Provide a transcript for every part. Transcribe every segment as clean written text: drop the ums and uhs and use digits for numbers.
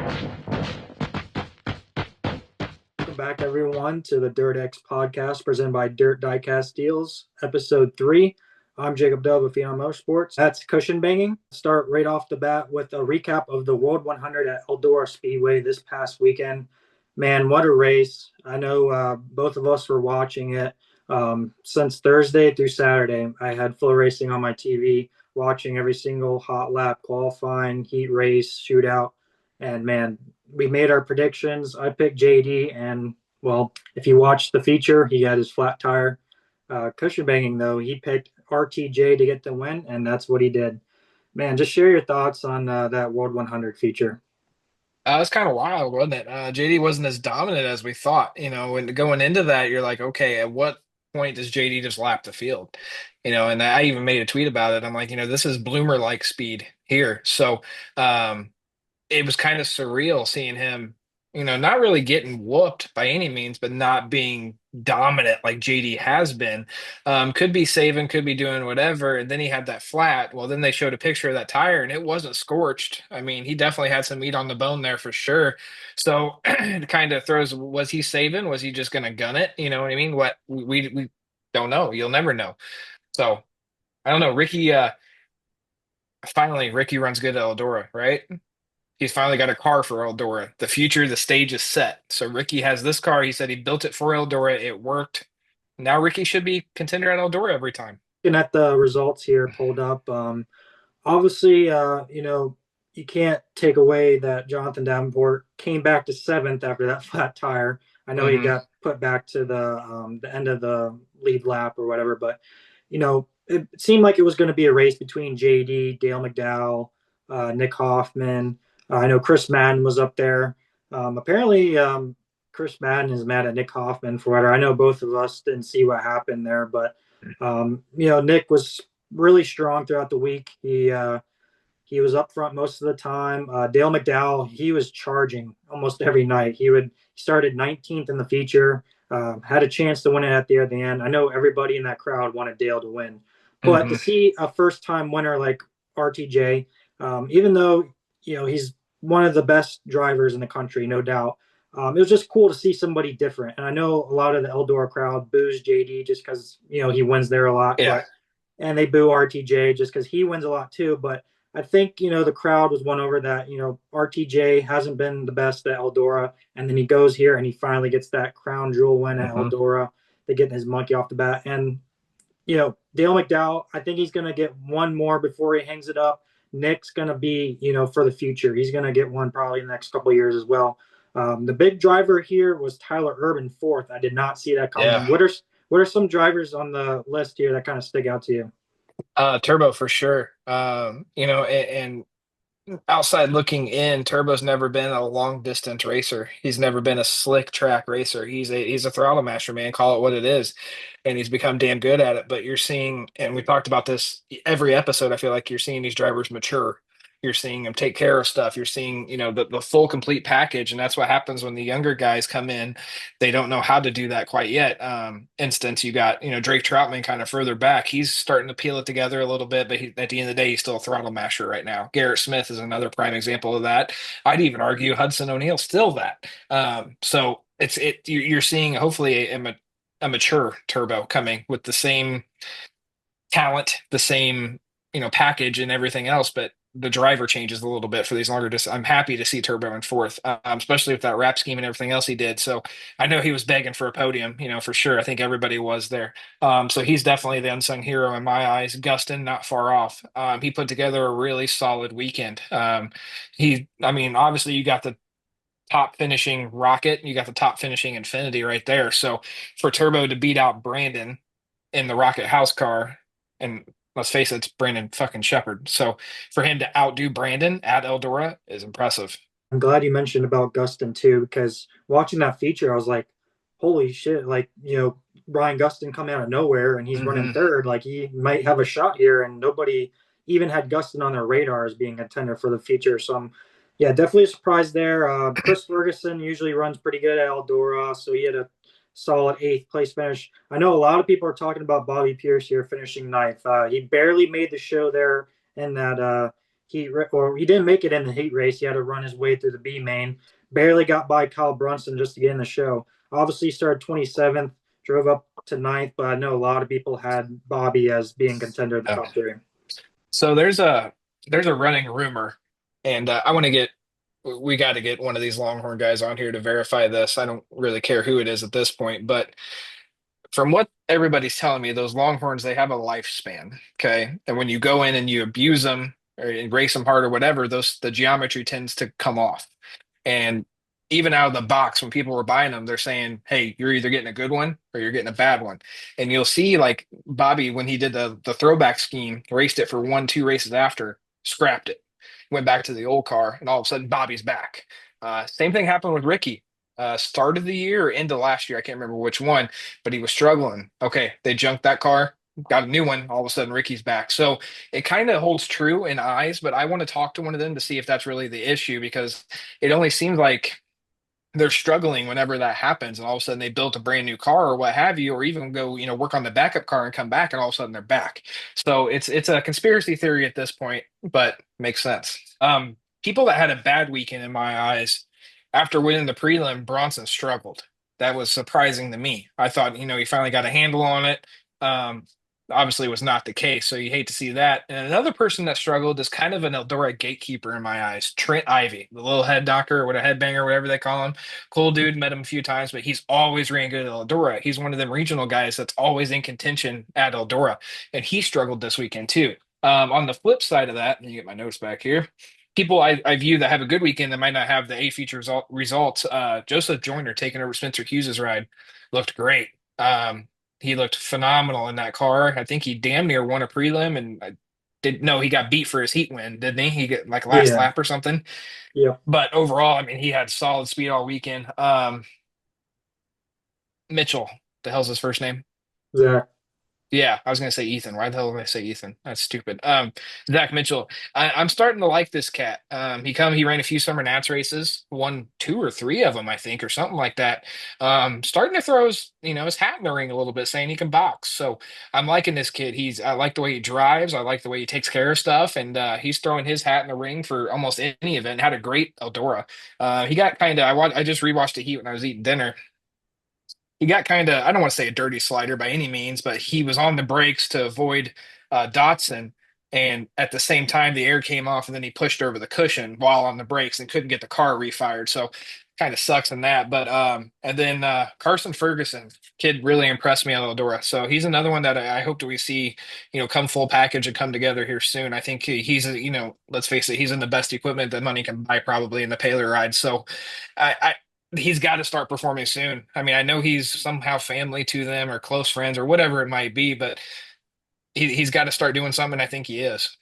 Welcome back, everyone, to the Dirt X podcast presented by Diecast Deals, episode 3. I'm Jacob Dove of Phenom Motorsports. That's CushnBangn. Start right off the bat with a recap of the World 100 at Eldora Speedway this past weekend. Man, what a race. I know both of us were watching it since Thursday through Saturday. I had full racing on my TV, watching every single hot lap, qualifying, heat race, shootout. And man, we made our predictions. I picked JD, and well, if you watched the feature, he had his flat tire. CushnBangn, though, he picked RTJ to get the win, and that's what he did. Man, just share your thoughts on that World 100 feature. It's kind of wild, wasn't it? JD wasn't as dominant as we thought. When going into that, you're like, okay, at what point does JD just lap the field? And I even made a tweet about it. I'm like, this is bloomer-like speed here. So, it was kind of surreal seeing him, not really getting whooped by any means, but not being dominant like JD has been. Could be saving, could be doing whatever. And then he had that flat. Well, then they showed a picture of that tire and it wasn't scorched. I mean, he definitely had some meat on the bone there for sure. So it kind of throws, was he saving? Was he just going to gun it? You know what I mean? What we don't know. You'll never know. So I don't know. Finally, Ricky runs good at Eldora, right? He's finally got a car for Eldora. The future, the stage is set. So Ricky has this car. He said he built it for Eldora. It worked. Now Ricky should be contender at Eldora every time. Looking at the results here pulled up, obviously, you can't take away that Jonathan Davenport came back to 7th after that flat tire. I know he Hmm. got put back to the end of the lead lap or whatever, but it seemed like it was going to be a race between JD, Dale McDowell, Nick Hoffman. I know Chris Madden was up there. Apparently, Chris Madden is mad at Nick Hoffman for whatever. I know both of us didn't see what happened there, but Nick was really strong throughout the week. He was up front most of the time. Dale McDowell, he was charging almost every night. He started 19th in the feature, had a chance to win it at the end. I know everybody in that crowd wanted Dale to win, but to Hmm. see a first-time winner like RTJ, even though he's one of the best drivers in the country, no doubt. It was just cool to see somebody different. And I know a lot of the Eldora crowd boos JD just because he wins there a lot, Yeah. and they boo RTJ just because he wins a lot too. But I think the crowd was won over that RTJ hasn't been the best at Eldora, and then he goes here and he finally gets that crown jewel win at Hmm. Eldora. They're getting his monkey off the bat, and Dale McDowell, I think he's going to get one more before he hangs it up. Nick's going to be for the future. He's going to get one probably in the next couple of years as well. The big driver here was Tyler Urban 4th. I did not see that coming. Yeah. What are some drivers on the list here that kind of stick out to you? Turbo for sure. And outside looking in, Turbo's never been a long distance racer. He's never been a slick track racer. He's a throttle master, man. Call it what it is, and he's become damn good at it. But you're seeing, and we talked about this every episode. I feel like you're seeing these drivers mature. You're seeing them take care of stuff. You're seeing, the full complete package, and that's what happens when the younger guys come in. They don't know how to do that quite yet. Instance, you got, Drake Troutman kind of further back. He's starting to peel it together a little bit, but at the end of the day, he's still a throttle masher right now. Garrett Smith is another prime example of that. I'd even argue Hudson O'Neal still that. So you're seeing hopefully a mature Turbo coming with the same talent, the same package and everything else, but the driver changes a little bit for these longer distance. I'm happy to see Turbo in 4th, especially with that wrap scheme and everything else he did. So I know he was begging for a podium, for sure. I think everybody was there. So he's definitely the unsung hero in my eyes. Gustin, not far off. He put together a really solid weekend. I mean, obviously you got the top finishing Rocket, you got the top finishing Infinity right there. So for Turbo to beat out Brandon in the Rocket House car, and let's face it, it's Brandon fucking Shepard. So for him to outdo Brandon at Eldora is impressive. I'm glad you mentioned about Gustin too, because watching that feature, I was like, holy shit, like, Brian Gustin coming out of nowhere and he's running Hmm. third. Like, he might have a shot here, and nobody even had Gustin on their radar as being a contender for the feature. So yeah, definitely a surprise there. Chris Ferguson usually runs pretty good at Eldora, so he had a solid 8th place finish. I know a lot of people are talking about Bobby Pierce here finishing 9th. He barely made the show there in that or he didn't make it in the heat race. He had to run his way through the B main. Barely got by Kyle Brunson just to get in the show. Obviously, started 27th, drove up to ninth, but I know a lot of people had Bobby as being contender in the Yeah. top three. So there's a running rumor, and I want to get we got to get one of these Longhorn guys on here to verify this. I don't really care who it is at this point, but from what everybody's telling me, those Longhorns, they have a lifespan. Okay. And when you go in and you abuse them or you race them hard or whatever, the geometry tends to come off. And even out of the box, when people were buying them, they're saying, hey, you're either getting a good one or you're getting a bad one. And you'll see like Bobby, when he did the throwback scheme, raced it for 1, 2 races after, scrapped it, went back to the old car, and all of a sudden Bobby's back. Same thing happened with Ricky. Start of the year or into last year, I can't remember which one, but he was struggling. Okay, they junked that car, got a new one. All of a sudden, Ricky's back. So it kind of holds true in eyes, but I want to talk to one of them to see if that's really the issue because it only seems like they're struggling whenever that happens, and all of a sudden they built a brand new car or what have you, or even go, work on the backup car and come back, and all of a sudden they're back. So it's a conspiracy theory at this point, but makes sense. People that had a bad weekend in my eyes after winning the prelim, Bronson struggled. That was surprising to me. I thought, he finally got a handle on it. Um, Obviously was not the case, so you hate to see that. And another person that struggled is kind of an Eldora gatekeeper in my eyes, Trent Ivy, the little head doctor or what a headbanger, whatever they call him. Cool dude, met him a few times, but he's always ran good at Eldora. He's one of them regional guys that's always in contention at Eldora, and he struggled this weekend too. On the flip side of that, let me get my notes back here. People I view that have a good weekend that might not have the A feature results. Joseph Joyner taking over Spencer Hughes's ride looked great. He looked phenomenal in that car. I think he damn near won a prelim, and I did no, he got beat for his heat win, didn't he? He got like last Yeah, lap or something. yeah, But overall, I mean, he had solid speed all weekend. Mitchell, the hell's his first name? Zach. Yeah, I was gonna say Ethan. Why the hell did I say Ethan? That's stupid. Zach Mitchell. I'm starting to like this cat. He ran a few summer Nats races, won 2 or 3 of them, I think, or something like that. Starting to throw his hat in the ring a little bit, saying he can box. So I'm liking this kid. I like the way he drives. I like the way he takes care of stuff, and he's throwing his hat in the ring for almost any event. Had a great Eldora. He got kind of. I just rewatched the Heat when I was eating dinner. He got kind of, I don't want to say a dirty slider by any means, but he was on the brakes to avoid Dotson. And at the same time, the air came off, and then he pushed over the cushion while on the brakes and couldn't get the car refired. So kind of sucks in that. But and then Carson Ferguson, kid really impressed me on Eldora. So he's another one that I hope that we see, come full package and come together here soon. I think he's, let's face it, he's in the best equipment that money can buy probably in the Paler ride. So I he's got to start performing soon. I mean, I know he's somehow family to them or close friends or whatever it might be, but he's got to start doing something. I think he is.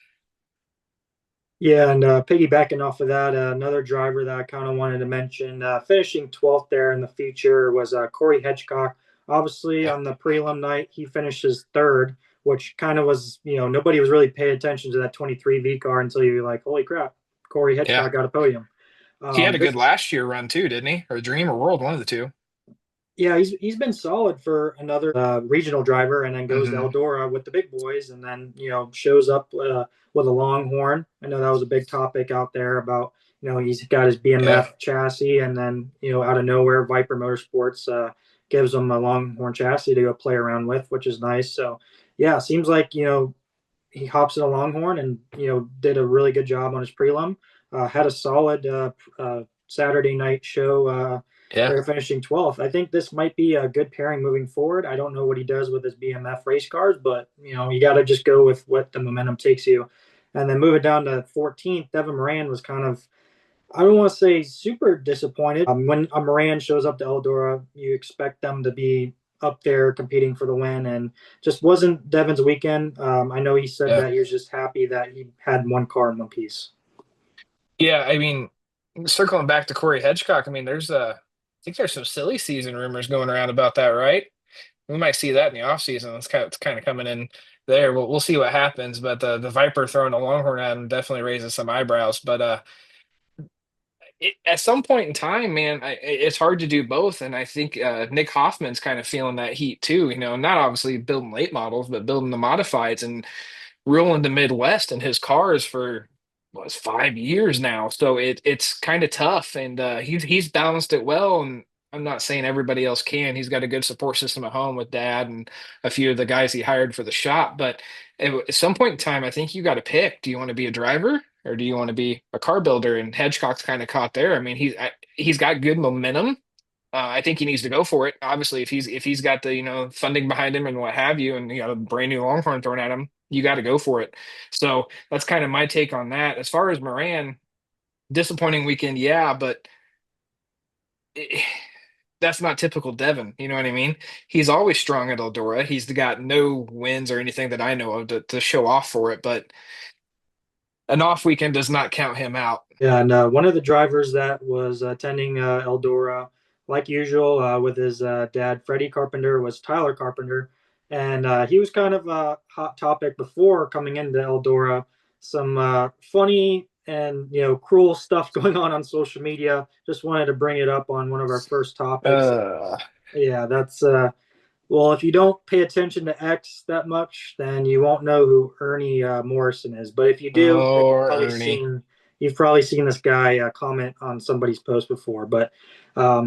Yeah, and piggybacking off of that, another driver that I kind of wanted to mention, finishing 12th there in the feature was Corey Hedgecock. Obviously, Yeah. on the prelim night, he finishes third, which kind of was, nobody was really paying attention to that 23 V car until you're like, holy crap, Corey Yeah. Hedgecock got a podium. He had a good This last year run too, didn't he? Or Dream or World, one of the two. Yeah, he's been solid for another regional driver, and then goes to Hmm. Eldora with the big boys, and then shows up with a Longhorn. I know that was a big topic out there about he's got his Yeah. BMF chassis, and then out of nowhere Viper Motorsports gives him a Longhorn chassis to go play around with, which is nice. So yeah, seems like he hops in a Longhorn and did a really good job on his prelim. Had a solid Saturday night show Yeah. there, finishing 12th. I think this might be a good pairing moving forward. I don't know what he does with his BMF race cars, but you got to just go with what the momentum takes you. And then moving down to 14th, Devin Moran was kind of, I don't want to say super disappointed. When a Moran shows up to Eldora, you expect them to be up there competing for the win, and just wasn't Devin's weekend. I know he said Yeah. that he was just happy that he had one car in one piece. Yeah. I mean, circling back to Corey Hedgecock, I mean, I think there's some silly season rumors going around about that, right? We might see that in the offseason. It's kind of coming in there. We'll see what happens. But the Viper throwing a Longhorn at him definitely raises some eyebrows. But at some point in time, man, it's hard to do both. And I think Nick Hoffman's kind of feeling that heat too. Not obviously building late models, but building the modifieds and ruling the Midwest in his cars for was 5 years now. So it's kind of tough, and he's balanced it well. And I'm not saying everybody else can. He's got a good support system at home with dad and a few of the guys he hired for the shop. But at some point in time, I think you got to pick. Do you want to be a driver or do you want to be a car builder? And Hedgecock's kind of caught there. I mean, he's got good momentum. I think he needs to go for it. Obviously, if he's got the funding behind him and what have you, and you got a brand new Longhorn thrown at him, you got to go for it. So that's kind of my take on that. As far as Moran, disappointing weekend, yeah, but it, that's not typical Devin. You know what I mean? He's always strong at Eldora. He's got no wins or anything that I know of to show off for it, but an off weekend does not count him out. Yeah, and one of the drivers that was attending Eldora, like usual, with his dad, Freddie Carpenter, was Tyler Carpenter. And he was kind of a hot topic before coming into Eldora. Some funny and cruel stuff going on social media. Just wanted to bring it up on one of our first topics. Uh, Yeah, that's well, if you don't pay attention to X that much, then you won't know who Ernie Morrison is. But if you do, then or Ernie. you've probably seen this guy comment on somebody's post before. But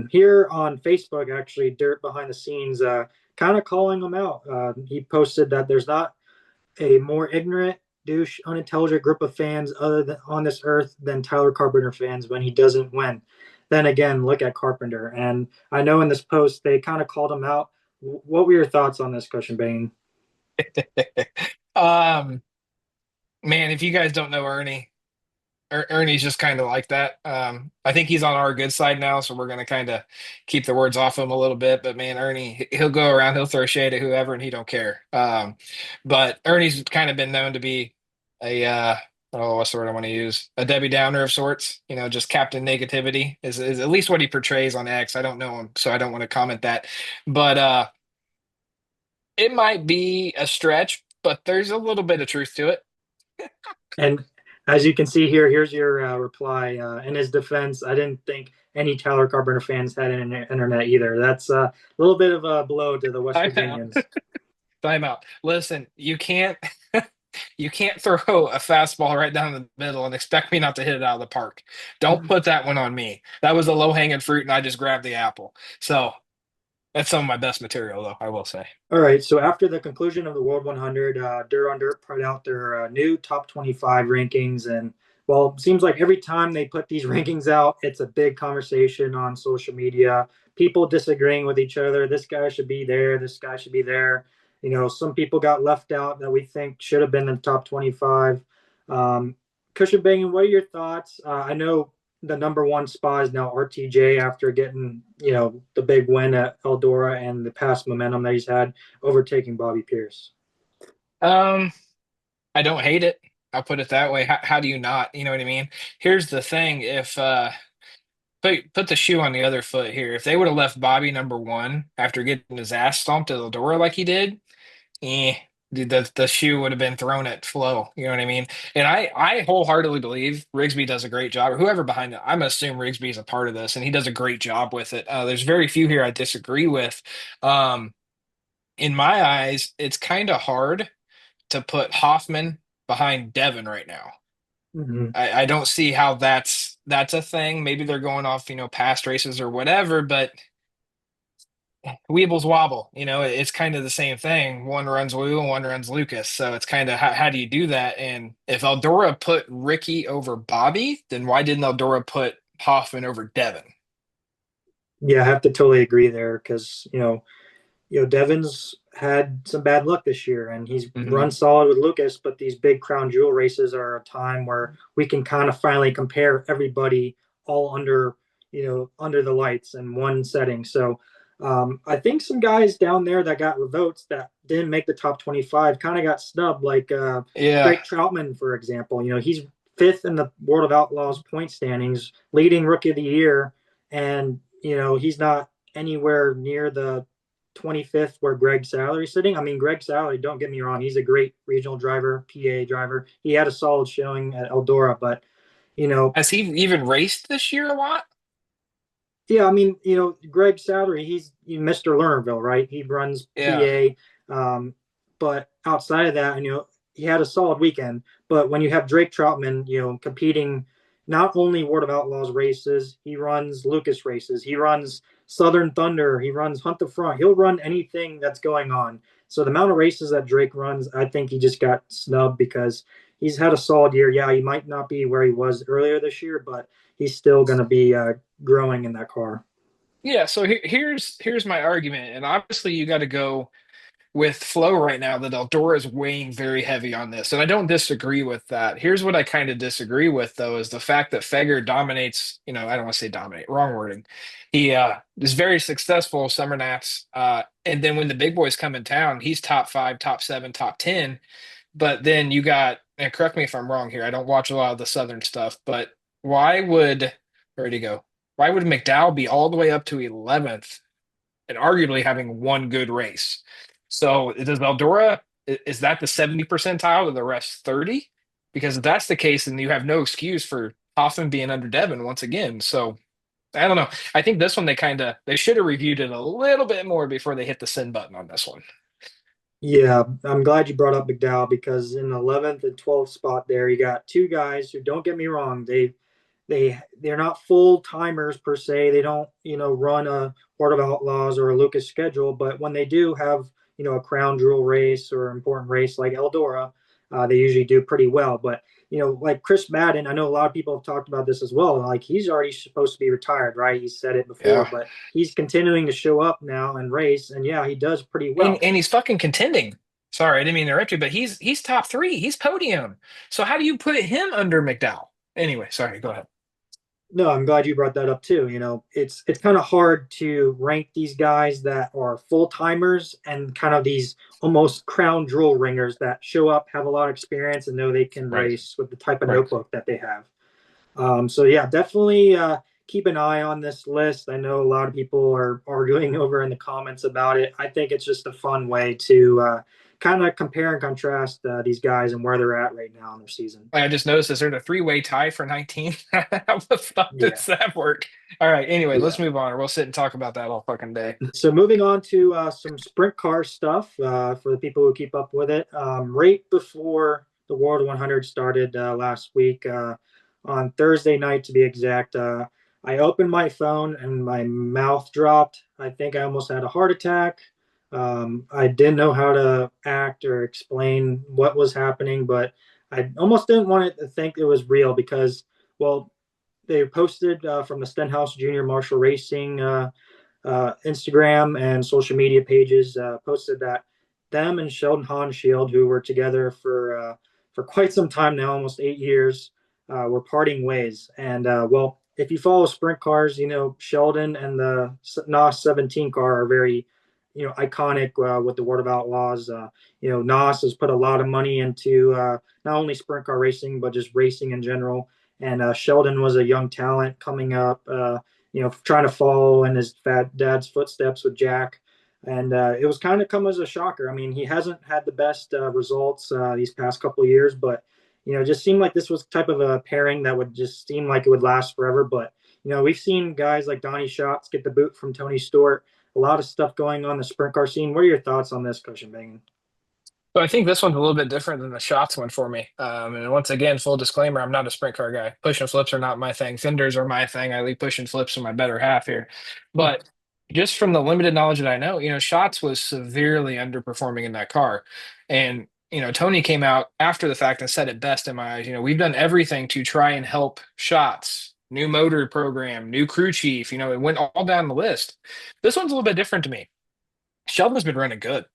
here on Facebook, actually, Dirt Behind the Scenes, kind of calling him out. He posted that there's not a more ignorant, douche, unintelligent group of fans other than on this earth than Tyler Carpenter fans when he doesn't win. Then again, look at Carpenter. And I know in this post they kind of called him out. What were your thoughts on this, CushnBangn? Um, Man, if you guys don't know Ernie, Ernie's just kind of like that. I think he's on our good side now, so we're gonna kind of keep the words off him a little bit. But man, Ernie, he'll go around, he'll throw shade at whoever, and he don't care. But Ernie's kind of been known to be a oh, what's the word I want to use? A Debbie Downer of sorts. Just Captain Negativity is at least what he portrays on X. I don't know him, so I don't want to comment that. But it might be a stretch, but there's a little bit of truth to it. And as you can see here, here's your reply. In his defense, I didn't think any Tyler Carpenter fans had an internet either. That's a little bit of a blow to the West Time out. Virginians. Time out. Listen, you can't you can't throw a fastball right down the middle and expect me not to hit it out of the park. Don't put that one on me. That was a low-hanging fruit, and I just grabbed the apple. So that's some of my best material, though, I will say. All right. So after the conclusion of the World 100, Dirt on Dirt put out their new top 25 rankings. And well, it seems like every time they put these rankings out, it's a big conversation on social media. People disagreeing with each other. This guy should be there. This guy should be there. Some people got left out that we think should have been in the top 25. CushnBangn, what are your thoughts? I know the number one spot is now RTJ after getting, the big win at Eldora and the past momentum that he's had, overtaking Bobby Pierce. Um, I don't hate it. I'll put it that way. How do you not? You know what I mean? Here's the thing. If put the shoe on the other foot here. If they would have left Bobby number one after getting his ass stomped at Eldora like he did, eh, the shoe would have been thrown at Flo. You know what I mean? And I wholeheartedly believe Rigsby does a great job, or whoever behind it. I'm gonna assume Rigsby is a part of this, and he does a great job with it. There's very few here I disagree with. Um, in my eyes, it's kind of hard to put Hoffman behind Devin right now. Mm-hmm. I don't see how that's a thing. Maybe they're going off, past races or whatever, but Weebles wobble, it's kind of the same thing. One runs Woo and one runs Lucas. So it's kind of how do you do that? And if Eldora put Ricky over Bobby, then why didn't Eldora put Hoffman over Devin? Yeah, I have to totally agree there because, Devin's had some bad luck this year and he's Hmm. run solid with Lucas, but these big crown jewel races are a time where we can kind of finally compare everybody all under the lights in one setting. So I think some guys down there that got votes that didn't make the top 25 kind of got snubbed, like Yeah. Drake Troutman, for example. He's fifth in the World of Outlaws point standings, leading rookie of the year, and he's not anywhere near the 25th where Greg Sallery's sitting. I mean, Greg Sallery, don't get me wrong, he's a great regional driver, PA driver. He had a solid showing at Eldora, but Has he even raced this year a lot? yeah, I mean, Greg Sallery, he's Mr. Lernerville, right? He runs Yeah. PA, but outside of that, he had a solid weekend. But when you have Drake Troutman, competing not only World of Outlaws races, he runs Lucas races, he runs Southern Thunder, he runs Hunt the Front. He'll run anything that's going on. So the amount of races that Drake runs, I think he just got snubbed because he's had a solid year. Yeah, he might not be where he was earlier this year, but he's still going to be growing in that car. Yeah, so here's my argument, and obviously you got to go with flow right now that Eldora is weighing very heavy on this, and I don't disagree with that. Here's what I kind of disagree with though is the fact that Feger dominates. I don't want to say dominate, wrong wording. He is very successful summer nats, and then when the big boys come in town, he's top five, top seven, top 10. But then you got, and correct me if I'm wrong here, I don't watch a lot of the Southern stuff, but why would, where'd he go? Why would McDowell be all the way up to 11th and arguably having one good race? So does Eldora, is that the 70 percentile or the rest 30? Because if that's the case, then you have no excuse for Hoffman being under Devin once again. So I don't know. I think this one they should have reviewed it a little bit more before they hit the send button on this one. Yeah, I'm glad you brought up McDowell because in the 11th and 12th spot there, you got two guys who, don't get me wrong, they're not full timers per se. They don't, run a Port of Outlaws or a Lucas schedule, but when they do have, a crown jewel race or important race like Eldora, they usually do pretty well. But like Chris Madden, I know a lot of people have talked about this as well. Like he's already supposed to be retired, right? He said it before, Yeah. but he's continuing to show up now and race, and yeah, he does pretty And well. and he's fucking contending. Sorry, I didn't mean to interrupt you, but he's top three. He's podium. So how do you put him under McDowell? Anyway, sorry, go ahead. No, I'm glad you brought that up too. It's kind of hard to rank these guys that are full timers and kind of these almost crown jewel ringers that show up, have a lot of experience, and know they can Right, race with the type of right. notebook that they have. So yeah, definitely keep an eye on this list. I know a lot of people are arguing over in the comments about it. I think it's just a fun way to kind of compare and contrast these guys and where they're at right now in their season. I just noticed this. There's a three-way tie for 19. How the fuck Yeah. does that work? All right. Anyway, let's Yeah. move on, or we'll sit and talk about that all fucking day. So moving on to some sprint car stuff for the people who keep up with it. Right before the World 100 started last week, on Thursday night to be exact, I opened my phone and my mouth dropped. I think I almost had a heart attack. I didn't know how to act or explain what was happening, but I almost didn't want it to think it was real because, well, they posted from the Stenhouse Jr. Marshall Racing Instagram and social media pages posted that them and Sheldon Haudenschild, who were together for quite some time now, almost 8 years, were parting ways. And well, if you follow sprint cars, Sheldon and the NOS 17 car are very iconic with the World of Outlaws. NOS has put a lot of money into not only sprint car racing but just racing in general. And Sheldon was a young talent coming up. Trying to follow in his fat dad's footsteps with Jack. And it was kind of come as a shocker. I mean, he hasn't had the best results these past couple of years, but, it just seemed like this was type of a pairing that would just seem like it would last forever. But, we've seen guys like Donnie Schatz get the boot from Tony Stewart. A lot of stuff going on the sprint car scene. What are your thoughts on this, CushnBangn? So I think this one's a little bit different than the shots one for me. And once again, full disclaimer, I'm not a sprint car guy. Push and flips are not my thing. Fenders are my thing. I leave push and flips to my better half here. But just from the limited knowledge that I know, Shots was severely underperforming in that car. And, Tony came out after the fact and said it best in my eyes. We've done everything to try and help Shots. New motor program, new crew chief, it went all down the list. This one's a little bit different to me. Sheldon's been running good.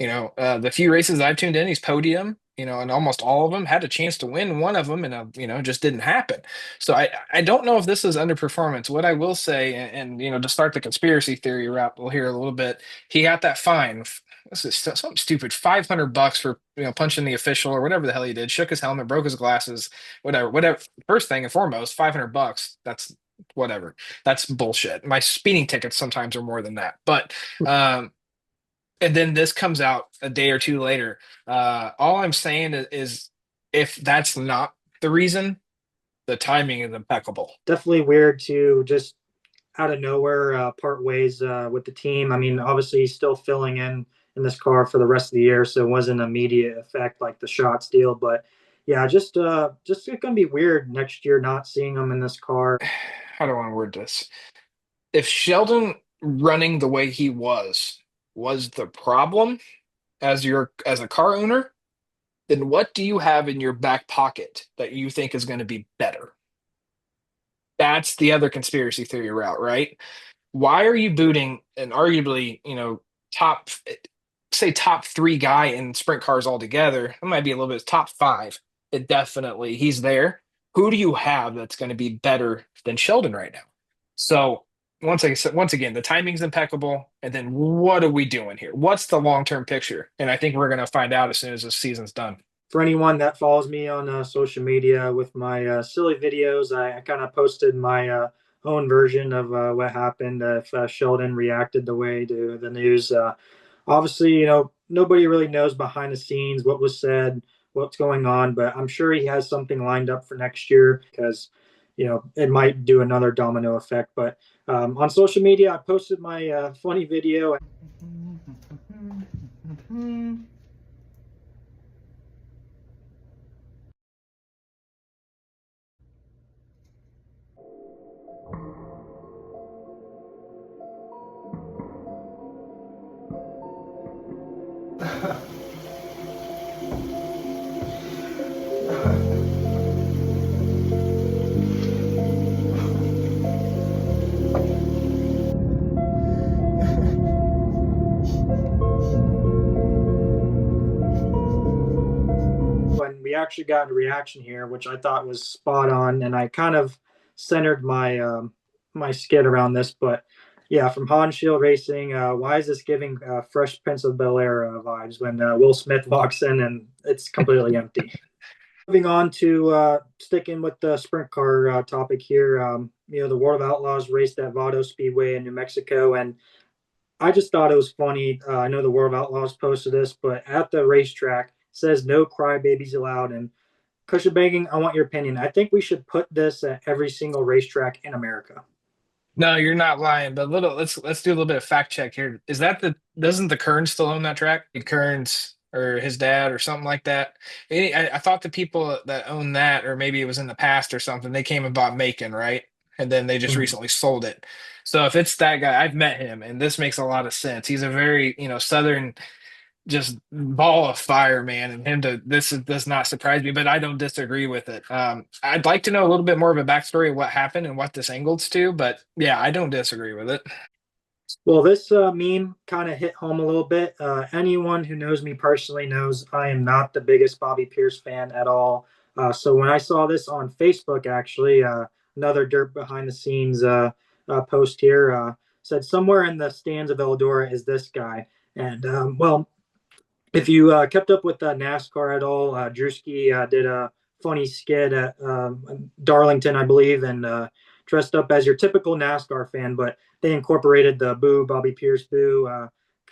The few races I've tuned in, he's podium, and almost all of them had a chance to win one of them, and just didn't happen. So I don't know if this is underperformance. What I will say, and to start the conspiracy theory route, we'll hear a little bit. He got that fine. This is something stupid, $500 for punching the official or whatever the hell he did. Shook his helmet, broke his glasses, whatever. First thing and foremost, $500. That's whatever. That's bullshit. My speeding tickets sometimes are more than that, but. And then this comes out a day or two later. All I'm saying is if that's not the reason, the timing is impeccable. Definitely weird to just out of nowhere part ways with the team. I mean, obviously he's still filling in in this car for the rest of the year, so it wasn't an immediate effect like the shots deal. But yeah, just it's gonna be weird next year not seeing him in this car. How do I want to word this? If Sheldon running the way he was the problem as a car owner, then what do you have in your back pocket that you think is going to be better? That's the other conspiracy theory route, right? Why are you booting an arguably, top, say top three guy in sprint cars altogether? It might be a little bit top five. It definitely, he's there. Who do you have that's going to be better than Sheldon right now? So once again, the timing's impeccable. And then what are we doing here? What's the long-term picture? And I think we're going to find out as soon as the season's done. For anyone that follows me on social media with my silly videos, I kind of posted my own version of what happened if Sheldon reacted the way to the news. Obviously, nobody really knows behind the scenes what was said, what's going on, but I'm sure he has something lined up for next year because, it might do another domino effect. But on social media, I posted my funny video. When we actually got a reaction here, which I thought was spot on, and I kind of centered my skit around this. But yeah, from Haudenschild Racing, why is this giving Fresh Prince of Bel Air vibes when Will Smith walks in and it's completely empty? Moving on to sticking with the sprint car topic here, the World of Outlaws raced at Vado Speedway in New Mexico, and I just thought it was funny. I know the World of Outlaws posted this, but at the racetrack it says no crybabies allowed. And CushnBangn, I want your opinion. I think we should put this at every single racetrack in America. No, you're not lying. But let's do a little bit of fact check here. Is that the doesn't the Kearns still own that track? Kearns or his dad or something like that. I thought the people that own that, or maybe it was in the past or something, they came and bought Macon, right? And then they just recently sold it. So if it's that guy, I've met him, and this makes a lot of sense. He's a very, southern just ball of fire, man. And him to does not surprise me, but I don't disagree with it. I'd like to know a little bit more of a backstory of what happened and what this angles to, but yeah, I don't disagree with it. Well, this meme kind of hit home a little bit. Anyone who knows me personally knows I am not the biggest Bobby Pierce fan at all. So when I saw this on Facebook, actually, another dirt behind the scenes post here said somewhere in the stands of Eldora is this guy. And well, if you kept up with NASCAR at all, Drewski did a funny skit at Darlington, I believe, and dressed up as your typical NASCAR fan, but they incorporated the boo, Bobby Pierce boo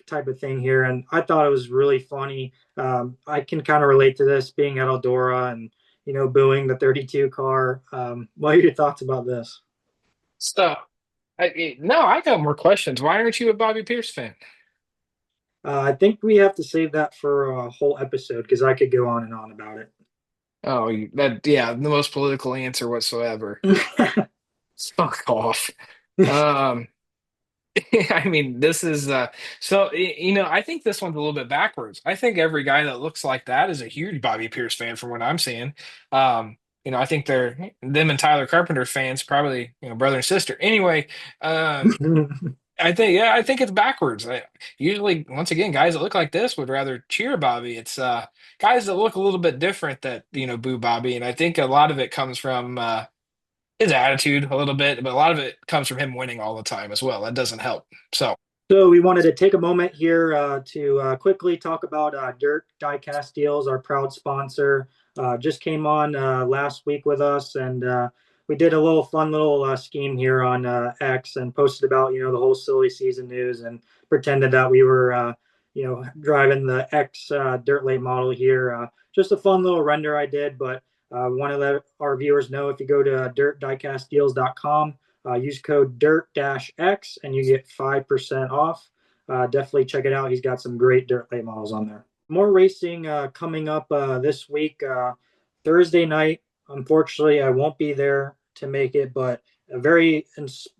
type of thing here. And I thought it was really funny. I can kind of relate to this being at Eldora and, booing the 32 car. What are your thoughts about this? So, no, I got more questions. Why aren't you a Bobby Pierce fan? I think we have to save that for a whole episode because I could go on and on about it. Oh, yeah, the most political answer whatsoever. Fuck off. Um, I mean, this is so I think this one's a little bit backwards. I think every guy that looks like that is a huge Bobby Pierce fan from what I'm seeing. I think they're them and Tyler Carpenter fans, probably, brother and sister. Anyway, I think it's backwards. Usually, once again, guys that look like this would rather cheer Bobby. It's guys that look a little bit different that, boo Bobby. And I think a lot of it comes from his attitude a little bit, but a lot of it comes from him winning all the time as well. That doesn't help. So we wanted to take a moment here to quickly talk about Dirt Diecast Deals, our proud sponsor. Just came on last week with us, and we did a little fun little scheme here on X and posted about the whole silly season news and pretended that we were driving the X dirt late model here. Just a fun little render I did, but want to let our viewers know if you go to dirtdiecastdeals.com, use code DIRT-X and you get 5% off. Definitely check it out. He's got some great dirt late models on there. More racing coming up this week. Thursday night, unfortunately, I won't be there to make it, but a very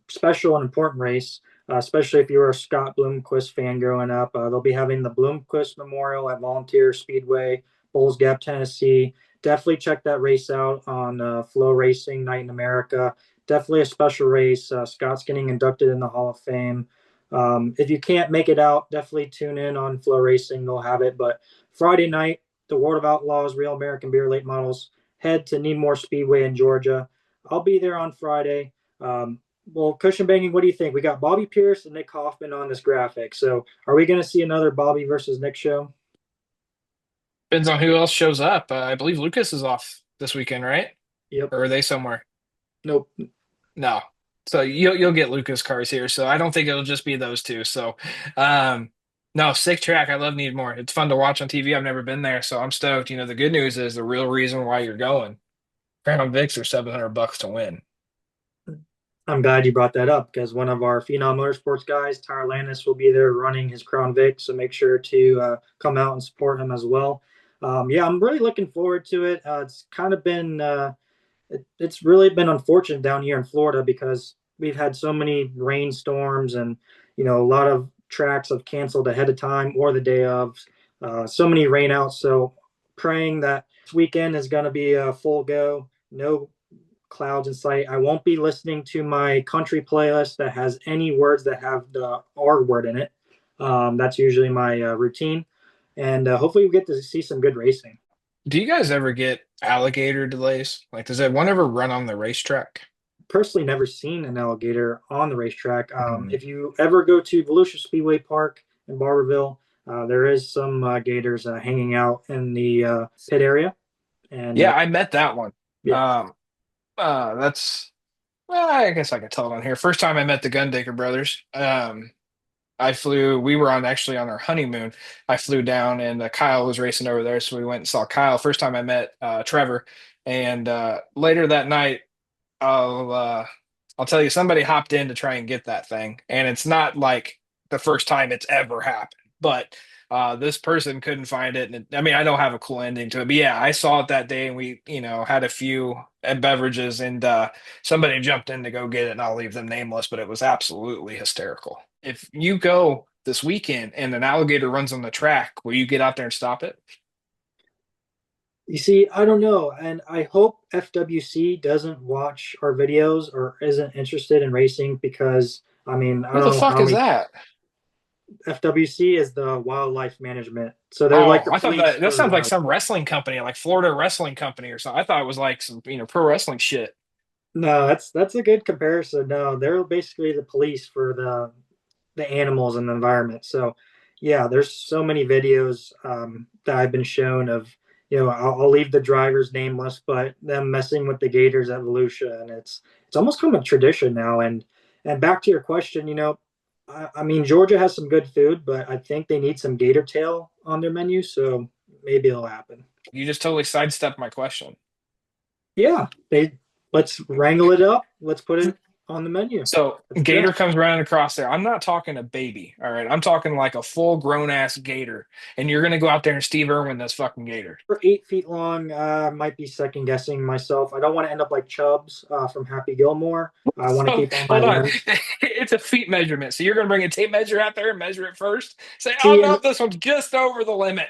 special and important race, especially if you were a Scott Bloomquist fan growing up. They'll be having the Bloomquist Memorial at Volunteer Speedway, Bulls Gap, Tennessee. Definitely check that race out on Flow Racing Night in America. Definitely a special race. Scott's getting inducted in the Hall of Fame. If you can't make it out, definitely tune in on Flow Racing. They'll have it. But Friday night, the World of Outlaws Real American Beer Late Models head to Needmore Speedway in Georgia. I'll be there on Friday. Well, CushnBangn, what do you think? We got Bobby Pierce and Nick Hoffman on this graphic. So are we going to see another Bobby versus Nick show? Depends on who else shows up. I believe Lucas is off this weekend, right? Yep. Or are they somewhere? Nope. No. So you'll get Lucas cars here. So I don't think it'll just be those two. So no, sick track. I love Needmore. It's fun to watch on TV. I've never been there, so I'm stoked. The good news is the real reason why you're going. Crown Vics are $700 to win. I'm glad you brought that up because one of our Phenom Motorsports guys, Tyler Landis, will be there running his Crown Vic. So make sure to come out and support him as well. Yeah, I'm really looking forward to it. It's kind of been it's really been unfortunate down here in Florida because we've had so many rainstorms and a lot of tracks have canceled ahead of time or the day of. So many rainouts. So praying that this weekend is going to be a full go. No clouds in sight. I won't be listening to my country playlist that has any words that have the R word in it. That's usually my routine. And hopefully we get to see some good racing. Do you guys ever get alligator delays? Like, does that one ever run on the racetrack? Personally, never seen an alligator on the racetrack. If you ever go to Volusia Speedway Park in Barberville, there is some gators hanging out in the pit area. And yeah, I met that one. Yeah. That's well, I guess I can tell it on here. First time I met the Gundaker brothers. We were actually on our honeymoon. I flew down and Kyle was racing over there. So we went and saw Kyle. First time I met Trevor. And later that night, I'll tell you, somebody hopped in to try and get that thing. And it's not like the first time it's ever happened, but this person couldn't find it. And I mean, I don't have a cool ending to it, but yeah, I saw it that day and we, had a few beverages and somebody jumped in to go get it and I'll leave them nameless, but it was absolutely hysterical. If you go this weekend and an alligator runs on the track, will you get out there and stop it? You see, I don't know. And I hope FWC doesn't watch our videos or isn't interested in racing because, I mean, I Who don't the know fuck how is many. that? FWC is the wildlife management. So they're Oh, like the I thought police that sounds like for, some wrestling company, like Florida Wrestling Company or something. I thought it was like some, pro wrestling shit. no, that's a good comparison. No, they're basically the police for the animals and the environment. So yeah, there's so many videos that I've been shown of, I'll leave the drivers nameless, but them messing with the gators at Volusia, and it's almost come a tradition now. And back to your question, I mean, Georgia has some good food, but I think they need some gator tail on their menu, so maybe it'll happen. You just totally sidestepped my question. Yeah, let's wrangle it up. Let's put it on the menu. So gator comes running across there. I'm not talking a baby, all right? I'm talking like a full grown ass gator, and you're gonna go out there and Steve Irwin this fucking gator. For 8 feet long, might be second guessing myself. I don't want to end up like Chubbs from Happy Gilmore. I want to keep on my Hold on. limbs. It's a feet measurement. So you're gonna bring a tape measure out there and measure it first. Say, oh See, no, this one's just over the limit.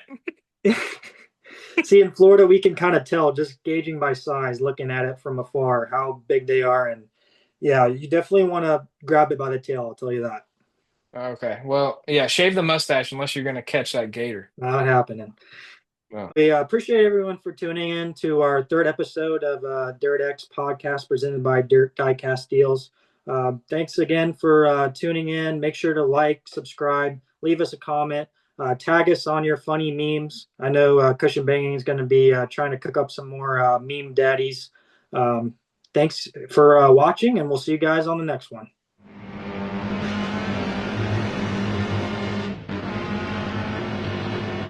See, in Florida, we can kind of tell just gauging by size, looking at it from afar, how big they are. And yeah, you definitely want to grab it by the tail. I'll tell you that. Okay. Well, yeah, shave the mustache unless you're gonna catch that gator. Not happening. Well, We appreciate everyone for tuning in to our third episode of Dirt X podcast presented by Diecast Deals. Thanks again for tuning in. Make sure to like, subscribe, leave us a comment, tag us on your funny memes. I know CushnBangn is going to be trying to cook up some more meme daddies. Thanks for watching, and we'll see you guys on the next one.